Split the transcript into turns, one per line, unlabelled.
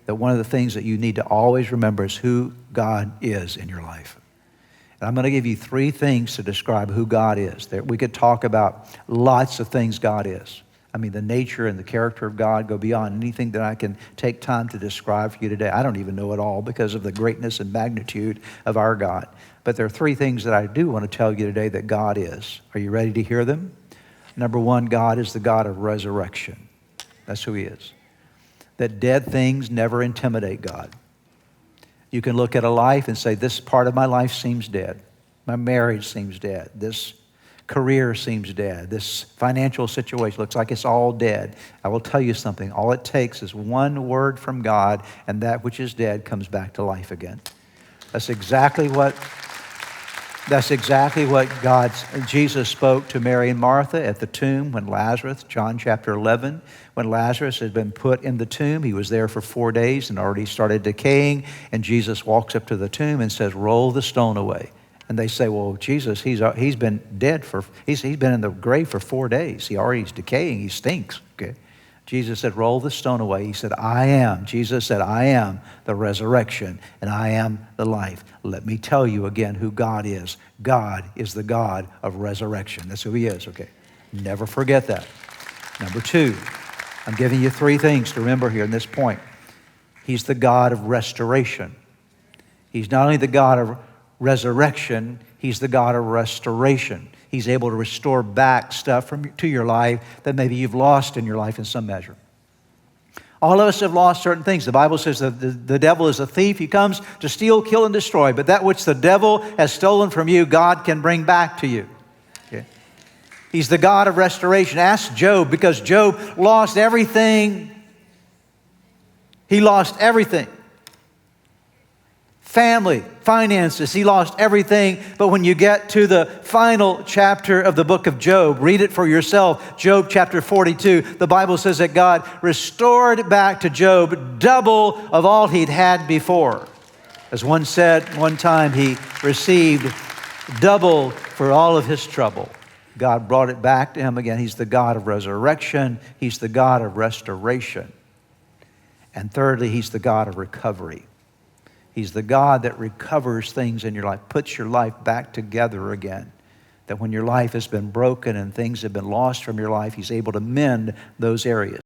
that one of the things that you need to always remember is who God is in your life. And I'm going to give you 3 things to describe who God is. We could talk about lots of things God is. I mean, the nature and the character of God go beyond anything that I can take time to describe for you today. I don't even know it all because of the greatness and magnitude of our God. But there are 3 things that I do want to tell you today that God is. Are you ready to hear them? Number 1, God is the God of resurrection. That's who he is. That dead things never intimidate God. You can look at a life and say, this part of my life seems dead. My marriage seems dead. This career seems dead. This financial situation looks like it's all dead. I will tell you something. All it takes is one word from God, and that which is dead comes back to life again. That's exactly what Jesus spoke to Mary and Martha at the tomb when Lazarus, John chapter 11, when Lazarus had been put in the tomb. He was there for 4 days and already started decaying. And Jesus walks up to the tomb and says, roll the stone away. And they say, well, Jesus, he's been dead he's been in the grave for 4 days. He already is decaying. He stinks. Okay. Jesus said, roll the stone away. He said, Jesus said, I am the resurrection and I am the life. Let me tell you again who God is. God is the God of resurrection. That's who he is, okay? Never forget that. Number 2, I'm giving you 3 things to remember here in this point. He's the God of restoration. He's not only the God of resurrection, he's the God of restoration. He's able to restore back stuff to your life that maybe you've lost in your life in some measure. All of us have lost certain things. The Bible says that the devil is a thief. He comes to steal, kill, and destroy. But that which the devil has stolen from you, God can bring back to you. Okay? He's the God of restoration. Ask Job, because Job lost everything. He lost everything. Family, finances, he lost everything. But when you get to the final chapter of the book of Job, read it for yourself, Job chapter 42, the Bible says that God restored back to Job double of all he'd had before. As one said one time, he received double for all of his trouble. God brought it back to him again. He's the God of resurrection. He's the God of restoration. And thirdly, he's the God of recovery. He's the God that recovers things in your life, puts your life back together again. That when your life has been broken and things have been lost from your life, he's able to mend those areas.